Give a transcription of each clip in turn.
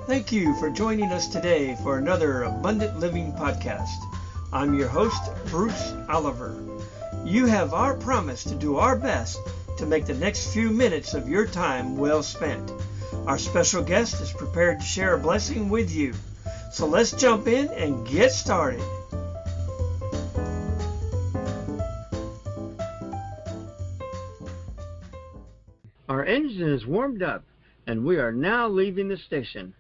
Thank you for joining us today for another Abundant Living podcast. I'm your host, Bruce Oliver. You have our promise to do our best to make the next few minutes of your time well spent. Our special guest is prepared to share a blessing with you. So let's jump in and get started. Our engine is warmed up and we are now leaving the station.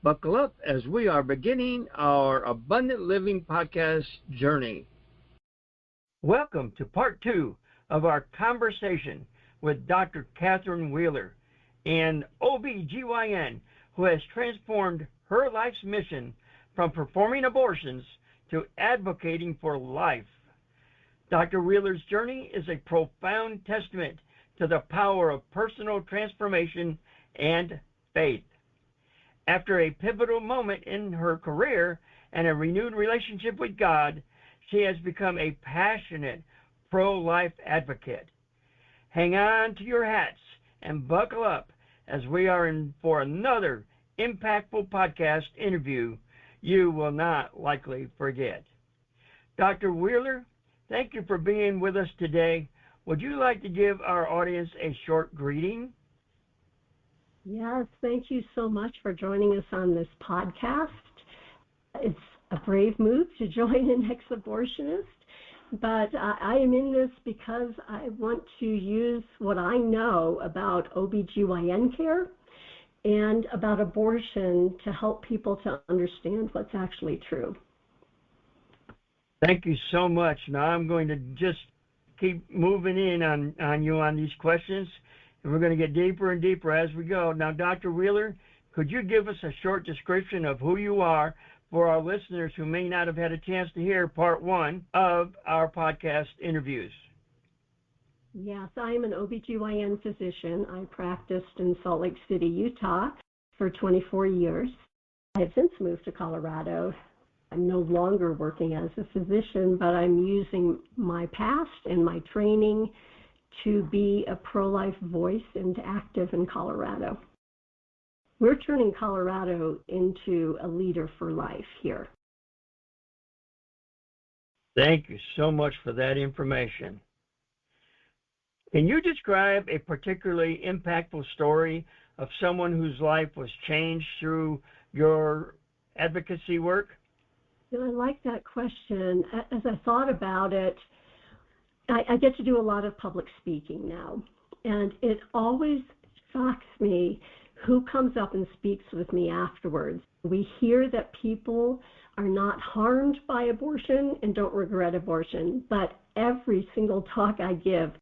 Buckle up as we are beginning our Abundant Living podcast journey. Welcome to part 2 of our conversation with Dr. Catherine Wheeler, an OBGYN who has transformed her life's mission from performing abortions to advocating for life. Dr. Wheeler's journey is a profound testament to the power of personal transformation and faith. After a pivotal moment in her career and a renewed relationship with God, she has become a passionate pro-life advocate. Hang on to your hats and buckle up as we are in for another impactful podcast interview you will not likely forget. Dr. Wheeler, thank you for being with us today. Would you like to give our audience a short greeting? Yes, thank you so much for joining us on this podcast. It's a brave move to join an ex-abortionist, but I am in this because I want to use what I know about OBGYN care and about abortion to help people to understand what's actually true. Thank you so much. Now I'm going to just keep moving in on you on these questions, and we're going to get deeper and deeper as we go. Now, Dr. Wheeler, could you give us a short description of who you are for our listeners who may not have had a chance to hear part 1 of our podcast interviews? Yes, I am an OBGYN physician. I practiced in Salt Lake City, Utah for 24 years. I have since moved to Colorado. I'm no longer working as a physician, but I'm using my past and my training to be a pro-life voice and active in Colorado. We're turning Colorado into a leader for life here. Thank you so much for that information. Can you describe a particularly impactful story of someone whose life was changed through your advocacy work? I like that question. As I thought about it, I get to do a lot of public speaking now, and it always shocks me who comes up and speaks with me afterwards. We hear that people are not harmed by abortion and don't regret abortion, but every single talk I give,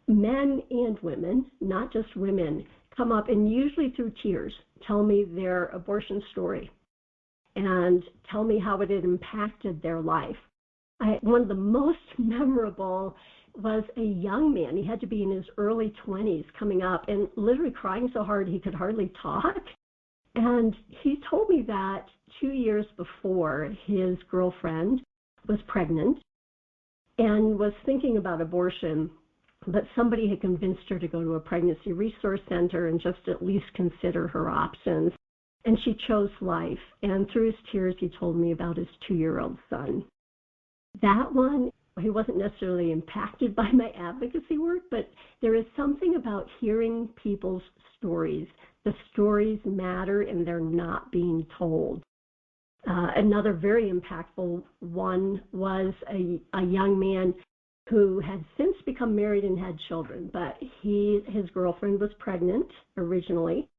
men and women, not just women, come up and usually through tears tell me their abortion story and tell me how it had impacted their life. One of the most memorable was a young man. He had to be in his early 20s coming up and literally crying so hard he could hardly talk. And he told me that 2 years before, his girlfriend was pregnant and was thinking about abortion, but somebody had convinced her to go to a pregnancy resource center and just at least consider her options. And she chose life. And through his tears, he told me about his 2-year-old son. That one, he wasn't necessarily impacted by my advocacy work, but there is something about hearing people's stories. The stories matter and they're not being told. Another very impactful one was a young man who had since become married and had children, but his girlfriend was pregnant originally,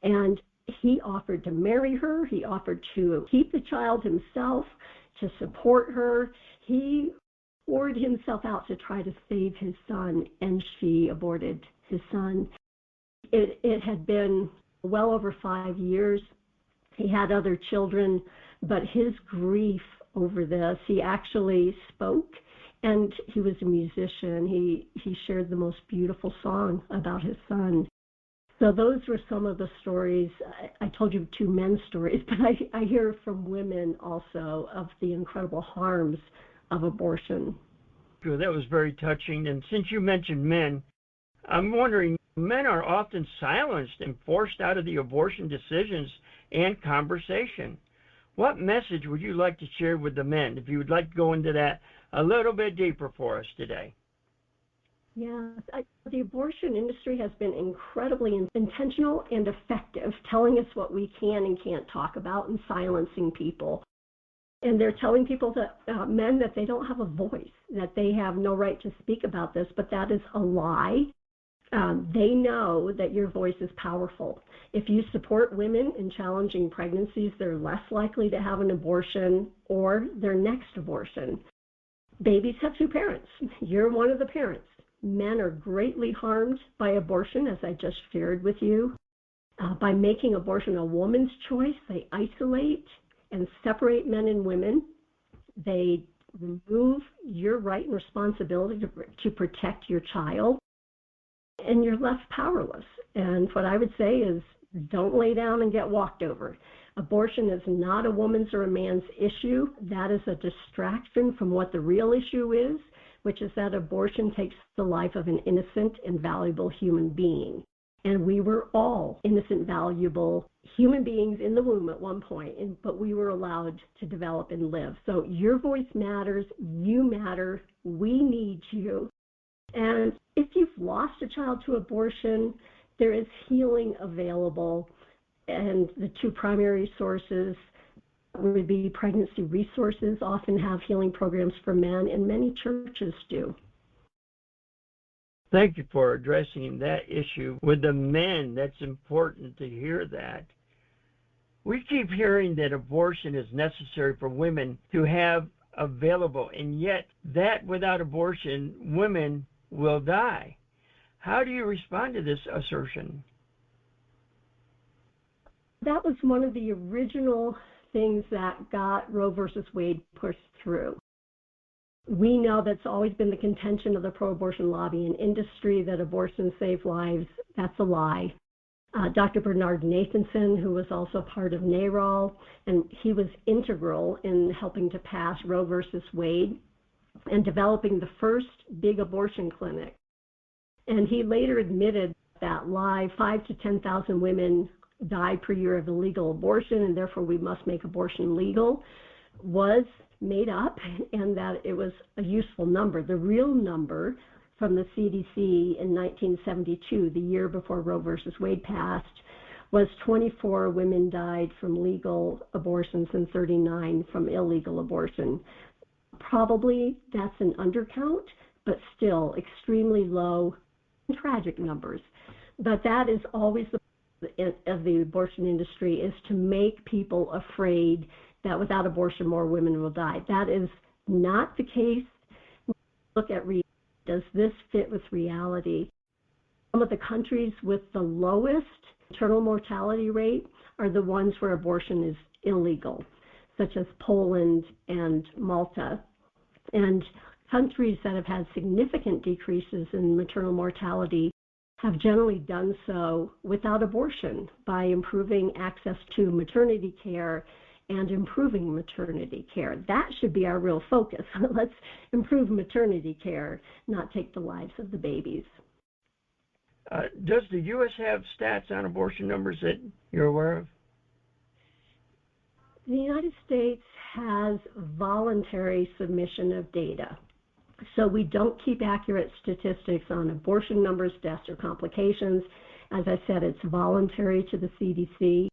and he offered to marry her. He offered to keep the child himself, to support her. He poured himself out to try to save his son, and she aborted his son. It had been well over 5 years. He had other children, but his grief over this, he actually spoke, and he was a musician. He shared the most beautiful song about his son. So those were some of the stories. I told you 2 men's stories, but I hear from women also of the incredible harms of abortion. That was very touching. And since you mentioned men, I'm wondering, men are often silenced and forced out of the abortion decisions and conversation. What message would you like to share with the men, if you would like to go into that a little bit deeper for us today? Yes, the abortion industry has been incredibly intentional and effective, telling us what we can and can't talk about and silencing people. And they're telling people that men that they don't have a voice, that they have no right to speak about this, but that is a lie. They know that your voice is powerful. If you support women in challenging pregnancies, they're less likely to have an abortion or their next abortion. Babies have two parents. You're one of the parents. Men are greatly harmed by abortion, as I just shared with you. By making abortion a woman's choice, they isolate and separate men and women. They remove your right and responsibility to protect your child, and you're left powerless. And what I would say is, don't lay down and get walked over. Abortion is not a woman's or a man's issue. That is a distraction from what the real issue is, which is that abortion takes the life of an innocent and valuable human being. And we were all innocent, valuable human beings in the womb at one point, but we were allowed to develop and live. So your voice matters, you matter, we need you. And if you've lost a child to abortion, there is healing available. And the two primary sources would be pregnancy resources, often have healing programs for men, and many churches do. Thank you for addressing that issue with the men. That's important to hear that. We keep hearing that abortion is necessary for women to have available, and yet that without abortion, women will die. How do you respond to this assertion? That was one of the original things that got Roe versus Wade pushed through. We know that's always been the contention of the pro-abortion lobby and industry, that abortion saves lives. That's a lie. Dr. Bernard Nathanson, who was also part of NARAL, and he was integral in helping to pass Roe versus Wade and developing the first big abortion clinic. And he later admitted that lie, 5,000 to 10,000 women die per year of illegal abortion, and therefore we must make abortion legal, was made up, and that it was a useful number. The real number from the CDC in 1972, the year before Roe versus Wade passed, was 24 women died from legal abortions and 39 from illegal abortion. Probably that's an undercount, but still extremely low, tragic numbers. But that is always the of the abortion industry, is to make people afraid that without abortion more women will die. That is not the case. Look at reality. Does this fit with reality? Some of the countries with the lowest maternal mortality rate are the ones where abortion is illegal, such as Poland and Malta. And countries that have had significant decreases in maternal mortality have generally done so without abortion, by improving access to maternity care and improving maternity care. That should be our real focus. Let's improve maternity care, not take the lives of the babies. Does the U.S. have stats on abortion numbers that you're aware of? The United States has voluntary submission of data. So we don't keep accurate statistics on abortion numbers, deaths, or complications. As I said, it's voluntary to the CDC.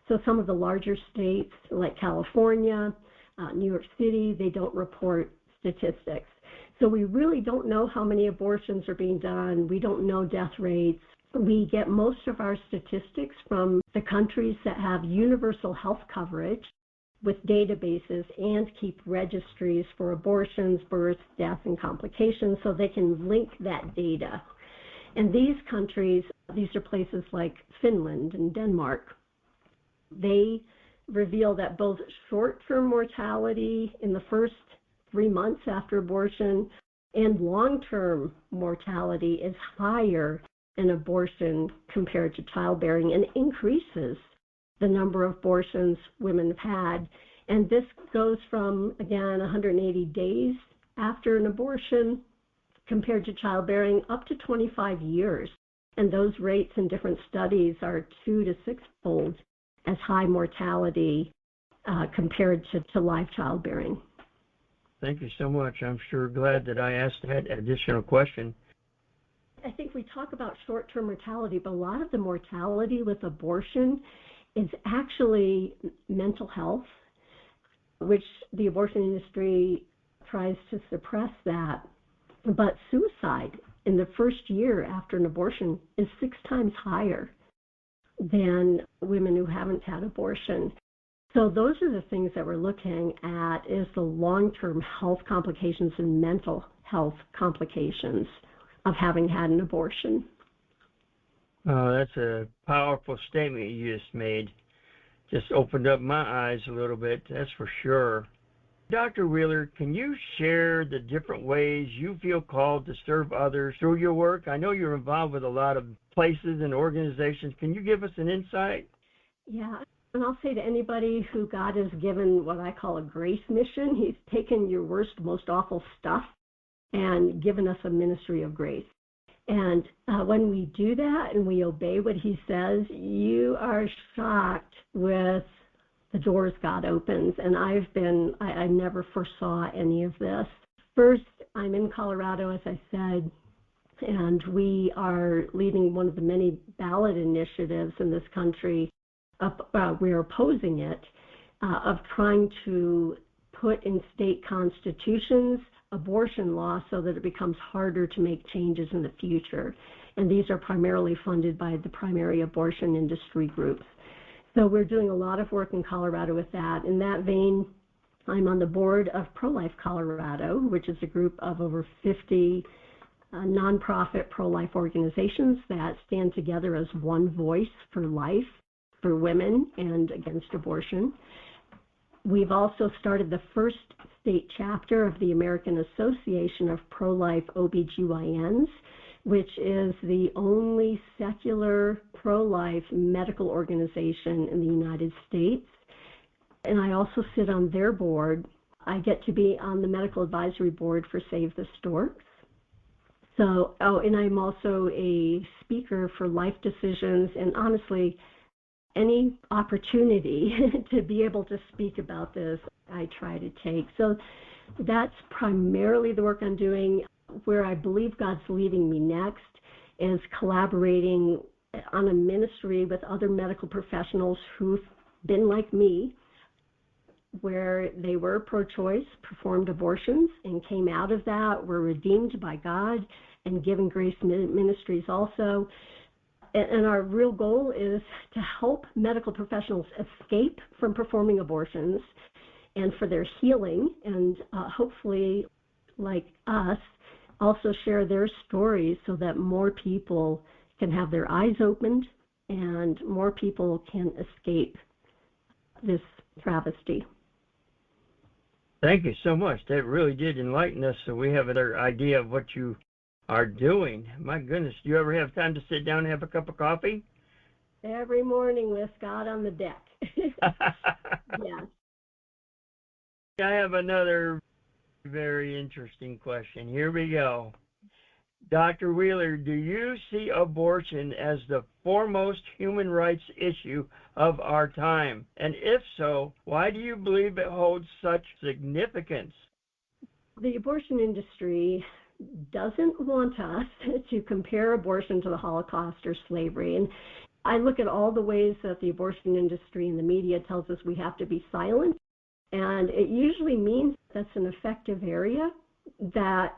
So some of the larger states, like California, New York City, they don't report statistics. So we really don't know how many abortions are being done. We don't know death rates. We get most of our statistics from the countries that have universal health coverage with databases and keep registries for abortions, births, deaths, and complications, so they can link that data. And these countries, these are places like Finland and Denmark, they reveal that both short-term mortality in the first 3 months after abortion and long-term mortality is higher in abortion compared to childbearing, and increases the number of abortions women have had. And this goes from, again, 180 days after an abortion compared to childbearing up to 25 years. And those rates in different studies are 2 to 6-fold as high mortality compared to live childbearing. Thank you so much. I'm sure glad that I asked that additional question. I think we talk about short-term mortality, but a lot of the mortality with abortion is actually mental health, which the abortion industry tries to suppress that. But suicide in the first year after an abortion is 6 times higher than women who haven't had abortion. So those are the things that we're looking at, is the long-term health complications and mental health complications of having had an abortion. That's a powerful statement you just made. Just opened up my eyes a little bit, that's for sure. Dr. Wheeler, can you share the different ways you feel called to serve others through your work? I know you're involved with a lot of places and organizations. Can you give us an insight? Yeah, and I'll say to anybody who God has given what I call a grace mission, He's taken your worst, most awful stuff and given us a ministry of grace. And when we do that and we obey what He says, you are shocked with the doors God opens. And I never foresaw any of this. First, I'm in Colorado, as I said, and we are leading one of the many ballot initiatives in this country. We're opposing it, of trying to put in state constitutions abortion law so that it becomes harder to make changes in the future. And these are primarily funded by the primary abortion industry groups. So we're doing a lot of work in Colorado with that. In that vein, I'm on the board of Prolife Colorado, which is a group of over 50 nonprofit pro-life organizations that stand together as one voice for life, for women, and against abortion. We've also started the first state chapter of the American Association of Pro-Life OBGYNs, which is the only secular pro-life medical organization in the United States. And I also sit on their board. I get to be on the medical advisory board for Save the Storks. And I'm also a speaker for Life Decisions, and honestly, any opportunity to be able to speak about this, I try to take. So that's primarily the work I'm doing. Where I believe God's leading me next is collaborating on a ministry with other medical professionals who've been like me, where they were pro-choice, performed abortions, and came out of that, were redeemed by God, and given grace ministries also. And our real goal is to help medical professionals escape from performing abortions and for their healing, and hopefully, like us, also share their stories so that more people can have their eyes opened and more people can escape this travesty. Thank you so much. That really did enlighten us, so we have another idea of what you are doing. My goodness, do you ever have time to sit down and have a cup of coffee? Every morning with God on the deck. Yes. I have another very interesting question. Here we go. Dr. Wheeler, do you see abortion as the foremost human rights issue of our time? And if so, why do you believe it holds such significance? The abortion industry doesn't want us to compare abortion to the Holocaust or slavery. And I look at all the ways that the abortion industry and the media tells us we have to be silent. And it usually means that's an effective area that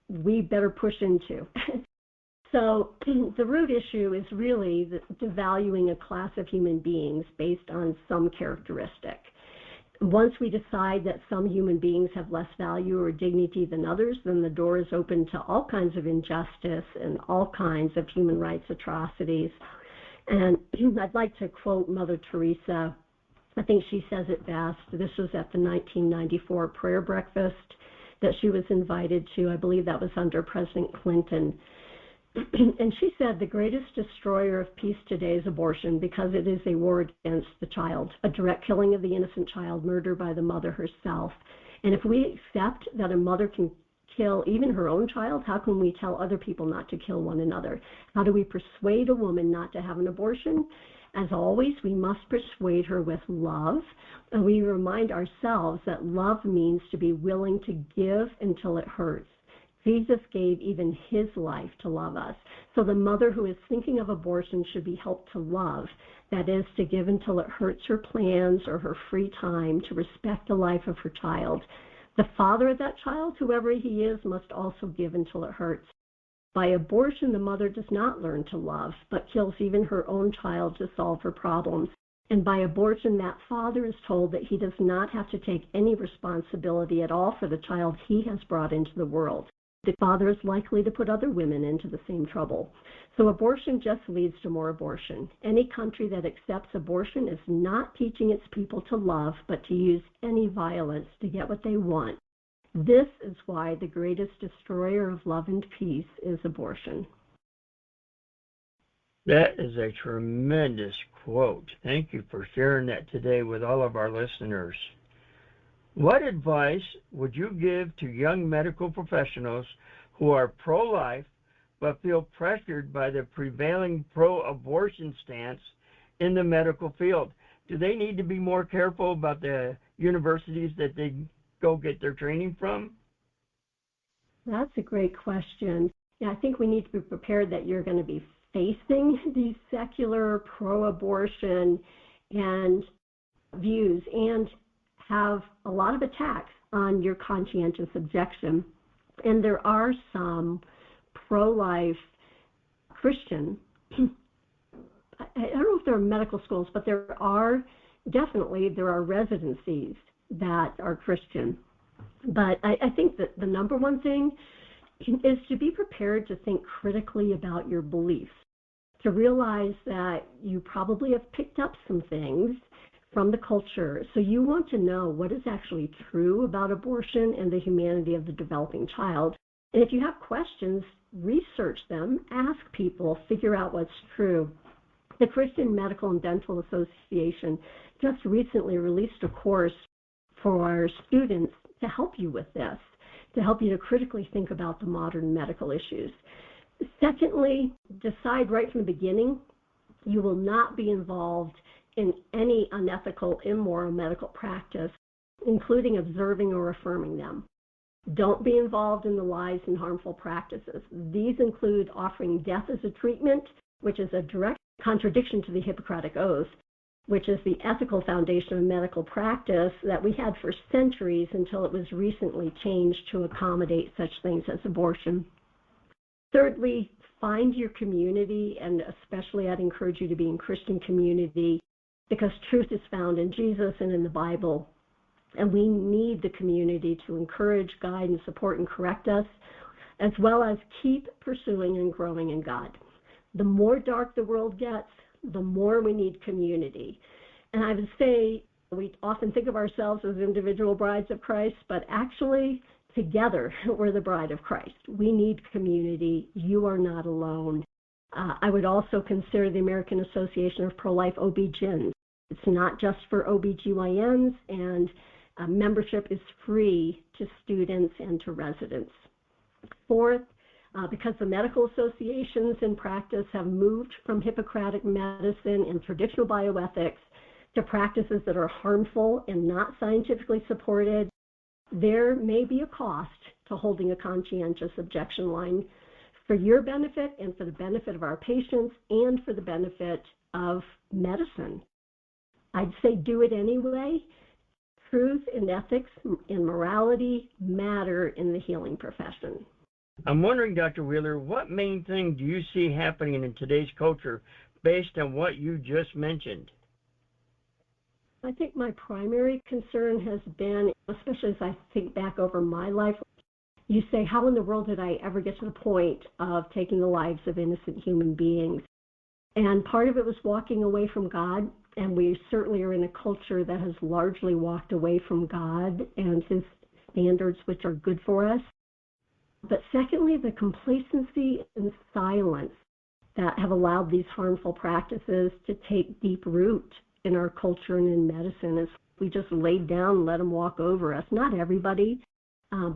we better push into. So the root issue is really the valuing a class of human beings based on some characteristic. Once we decide that some human beings have less value or dignity than others, then the door is open to all kinds of injustice and all kinds of human rights atrocities. And I'd like to quote Mother Teresa. I think she says it best. This was at the 1994 prayer breakfast that she was invited to. I believe that was under President Clinton. And she said, the greatest destroyer of peace today is abortion because it is a war against the child, a direct killing of the innocent child, murder by the mother herself. And if we accept that a mother can kill even her own child, how can we tell other people not to kill one another? How do we persuade a woman not to have an abortion? As always, we must persuade her with love, and we remind ourselves that love means to be willing to give until it hurts. Jesus gave even his life to love us. So the mother who is thinking of abortion should be helped to love, that is, to give until it hurts her plans or her free time, to respect the life of her child. The father of that child, whoever he is, must also give until it hurts. By abortion, the mother does not learn to love, but kills even her own child to solve her problems. And by abortion, that father is told that he does not have to take any responsibility at all for the child he has brought into the world. The father is likely to put other women into the same trouble. So abortion just leads to more abortion. Any country that accepts abortion is not teaching its people to love, but to use any violence to get what they want. This is why the greatest destroyer of love and peace is abortion. That is a tremendous quote. Thank you for sharing that today with all of our listeners. What advice would you give to young medical professionals who are pro-life but feel pressured by the prevailing pro-abortion stance in the medical field? Do they need to be more careful about the universities that they go get their training from? That's a great question. Yeah, I think we need to be prepared that you're going to be facing these secular pro-abortion and views and have a lot of attacks on your conscientious objection. And there are some pro-life Christian, I don't know if there are medical schools, but there are residencies that are Christian. But I think that the number one thing is to be prepared to think critically about your beliefs, to realize that you probably have picked up some things from the culture. So you want to know what is actually true about abortion and the humanity of the developing child. And if you have questions, research them, ask people, figure out what's true. The Christian Medical and Dental Association just recently released a course for our students to help you with this, to help you to critically think about the modern medical issues. Secondly, decide right from the beginning you will not be involved in any unethical, immoral medical practice, including observing or affirming them. Don't be involved in the lies and harmful practices. These include offering death as a treatment, which is a direct contradiction to the Hippocratic Oath, which is the ethical foundation of medical practice that we had for centuries until it was recently changed to accommodate such things as abortion. Thirdly, find your community, and especially I'd encourage you to be in Christian community, because truth is found in Jesus and in the Bible. And we need the community to encourage, guide, and support and correct us, as well as keep pursuing and growing in God. The more dark the world gets, the more we need community. And I would say we often think of ourselves as individual brides of Christ, but actually together we're the bride of Christ. We need community. You are not alone. I would also consider the American Association of Pro-Life OB-GYNs. It's not just for OB-GYNs, and membership is free to students and to residents. Fourth, because the medical associations in practice have moved from Hippocratic medicine and traditional bioethics to practices that are harmful and not scientifically supported, there may be a cost to holding a conscientious objection line for your benefit and for the benefit of our patients and for the benefit of medicine. I'd say do it anyway. Truth and ethics and morality matter in the healing profession. I'm wondering, Dr. Wheeler, what main thing do you see happening in today's culture based on what you just mentioned? I think my primary concern has been, especially as I think back over my life, you say, how in the world did I ever get to the point of taking the lives of innocent human beings? And part of it was walking away from God, and we certainly are in a culture that has largely walked away from God and his standards, which are good for us. But secondly, the complacency and silence that have allowed these harmful practices to take deep root in our culture and in medicine is we just laid down and let them walk over us. Not everybody.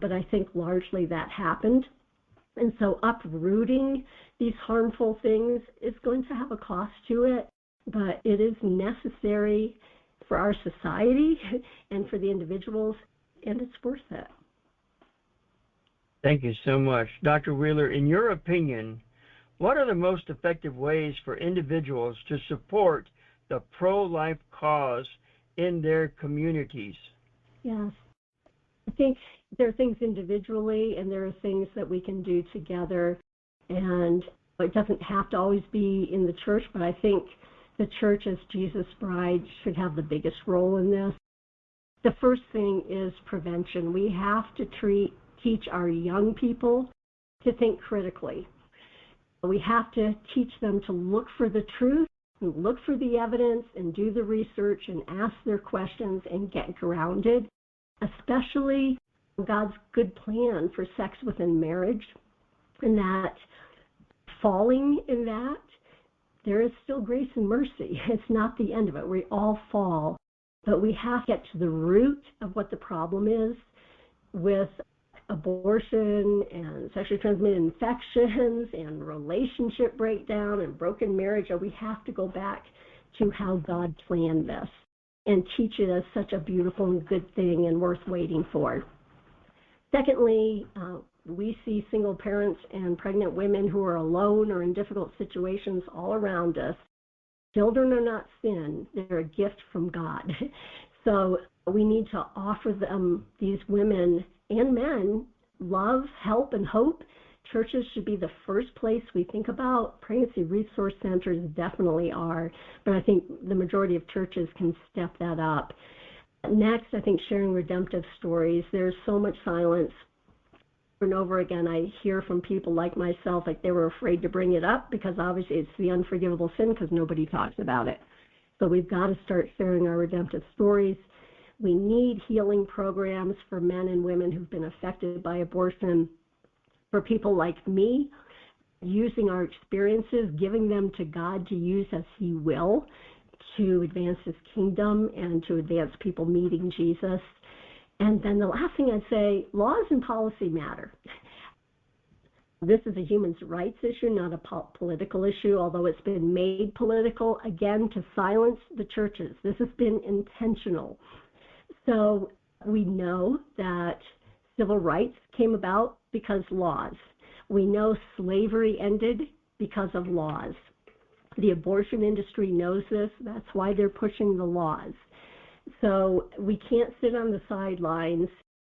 but I think largely that happened. And so uprooting these harmful things is going to have a cost to it, but it is necessary for our society and for the individuals, and it's worth it. Thank you so much. Dr. Wheeler, in your opinion, what are the most effective ways for individuals to support the pro-life cause in their communities? Yes. I think there are things individually and there are things that we can do together. And it doesn't have to always be in the church, but I think the church as Jesus' bride should have the biggest role in this. The first thing is prevention. We have to teach our young people to think critically. We have to teach them to look for the truth, and look for the evidence, and do the research, and ask their questions, and get grounded, especially God's good plan for sex within marriage, and that falling in that, there is still grace and mercy. It's not the end of it. We all fall, but we have to get to the root of what the problem is with abortion and sexually transmitted infections and relationship breakdown and broken marriage. We have to go back to how God planned this and teach it as such a beautiful and good thing and worth waiting for. Secondly, we see single parents and pregnant women who are alone or in difficult situations all around us. Children are not sin. They're a gift from God. So we need to offer them, these women and men, love, help, and hope. Churches should be the first place we think about. Pregnancy resource centers definitely are, but I think the majority of churches can step that up. Next, I think sharing redemptive stories. There's so much silence. Over and over again, I hear from people like myself, like they were afraid to bring it up because obviously it's the unforgivable sin because nobody talks about it. So we've got to start sharing our redemptive stories. We need healing programs for men and women who've been affected by abortion. For people like me, using our experiences, giving them to God to use as He will to advance His kingdom and to advance people meeting Jesus. And then the last thing I'd say, laws and policy matter. This is a human rights issue, not a political issue, although it's been made political, again, to silence the churches. This has been intentional. So we know that civil rights came about because laws. We know slavery ended because of laws. The abortion industry knows this. That's why they're pushing the laws. So we can't sit on the sidelines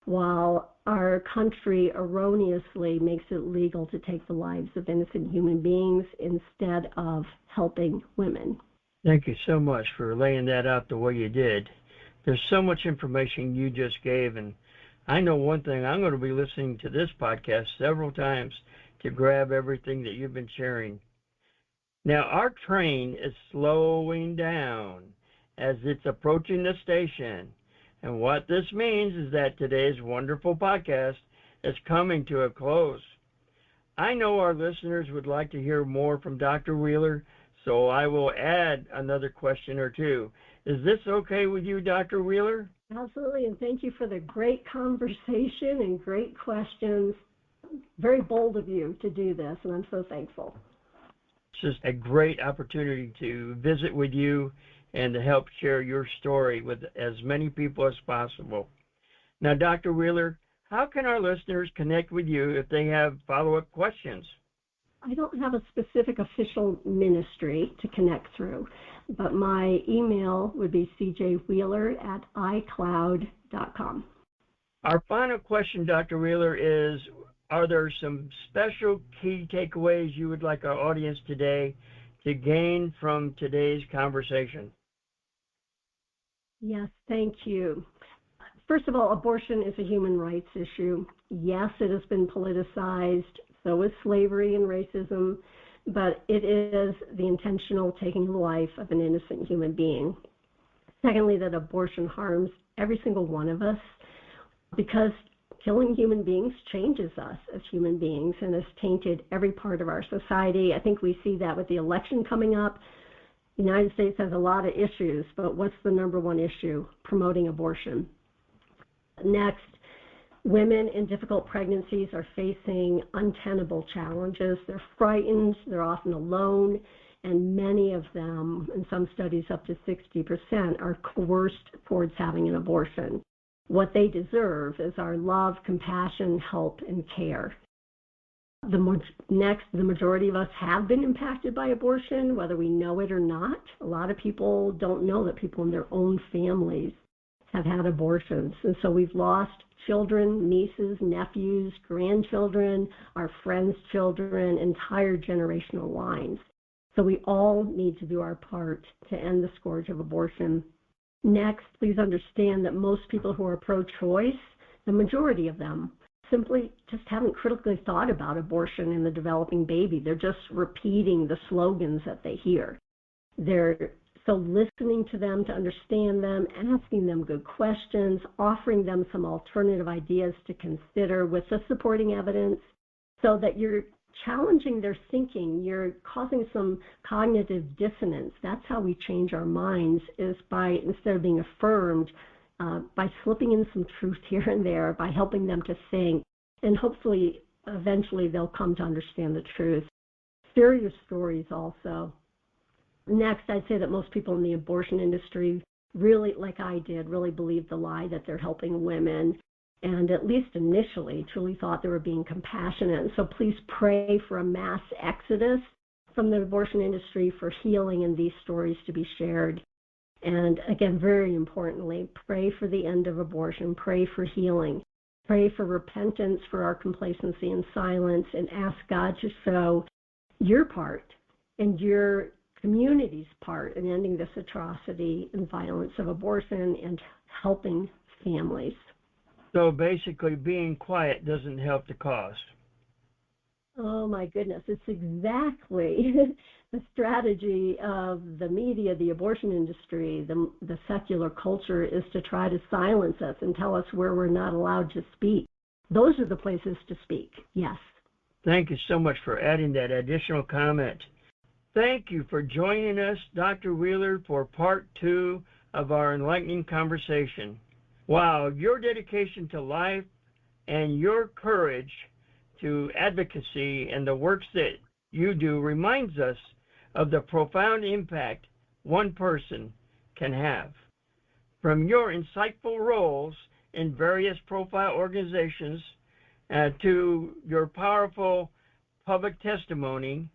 while our country erroneously makes it legal to take the lives of innocent human beings instead of helping women. Thank you so much for laying that out the way you did. There's so much information you just gave, and I know one thing, I'm going to be listening to this podcast several times to grab everything that you've been sharing. Now, our train is slowing down as it's approaching the station, and what this means is that today's wonderful podcast is coming to a close. I know our listeners would like to hear more from Dr. Wheeler, so I will add another question or two. Is this okay with you, Dr. Wheeler? Absolutely, and thank you for the great conversation and great questions. Very bold of you to do this, and I'm so thankful. It's just a great opportunity to visit with you and to help share your story with as many people as possible. Now, Dr. Wheeler, how can our listeners connect with you if they have follow-up questions? I don't have a specific official ministry to connect through, but my email would be cjwheeler@icloud.com. Our final question, Dr. Wheeler, is, are there some special key takeaways you would like our audience today to gain from today's conversation? Yes, thank you. First of all, abortion is a human rights issue. Yes, it has been politicized. So is slavery and racism, but it is the intentional taking the life of an innocent human being. Secondly, that abortion harms every single one of us because killing human beings changes us as human beings and has tainted every part of our society. I think we see that with the election coming up. The United States has a lot of issues, but what's the number one issue? Promoting abortion. Next, Women in difficult pregnancies are facing untenable challenges. They're frightened, they're often alone, and many of them, in some studies up to 60%, are coerced towards having an abortion. What they deserve is our love, compassion, help, and care. The majority of us have been impacted by abortion, whether we know it or not. A lot of people don't know that people in their own families have had abortions. And so we've lost children, nieces, nephews, grandchildren, our friends' children, entire generational lines. So we all need to do our part to end the scourge of abortion. Next, please understand that most people who are pro-choice, the majority of them, simply just haven't critically thought about abortion in the developing baby. They're just repeating the slogans that they hear. So listening to them to understand them, asking them good questions, offering them some alternative ideas to consider with the supporting evidence, so that you're challenging their thinking, you're causing some cognitive dissonance. That's how we change our minds, is by, instead of being affirmed, by slipping in some truth here and there, by helping them to think, and hopefully eventually they'll come to understand the truth. Share your stories also. Next, I'd say that most people in the abortion industry really, like I did, really believe the lie that they're helping women, and at least initially truly thought they were being compassionate. And so please pray for a mass exodus from the abortion industry, for healing and these stories to be shared. And again, very importantly, pray for the end of abortion, pray for healing, pray for repentance for our complacency and silence, and ask God to show your part and your community's part in ending this atrocity and violence of abortion and helping families. So basically, being quiet doesn't help the cause. Oh my goodness, it's exactly the strategy of the media, the abortion industry, the secular culture, is to try to silence us and tell us where we're not allowed to speak. Those are the places to speak, yes. Thank you so much for adding that additional comment. Thank you for joining us, Dr. Wheeler, for part 2 of our enlightening conversation. Wow, your dedication to life and your courage to advocacy and the works that you do reminds us of the profound impact one person can have. From your insightful roles in various profile organizations to your powerful public testimony,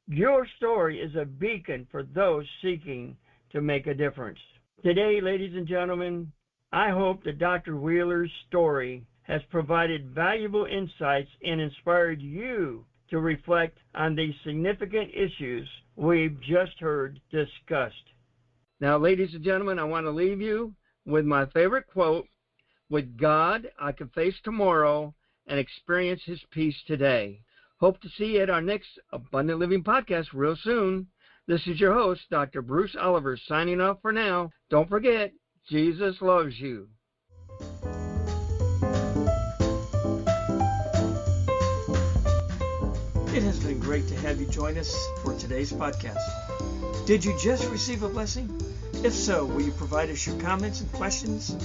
your story is a beacon for those seeking to make a difference. Today, ladies and gentlemen, I hope that Dr. Wheeler's story has provided valuable insights and inspired you to reflect on these significant issues we've just heard discussed. Now, ladies and gentlemen, I want to leave you with my favorite quote: "With God, I can face tomorrow and experience His peace today." Hope to see you at our next Abundant Living podcast real soon. This is your host, Dr. Bruce Oliver, signing off for now. Don't forget, Jesus loves you. It has been great to have you join us for today's podcast. Did you just receive a blessing? If so, will you provide us your comments and questions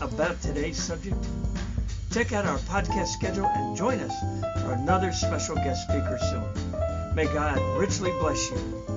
about today's subject? Check out our podcast schedule and join us for another special guest speaker soon. May God richly bless you.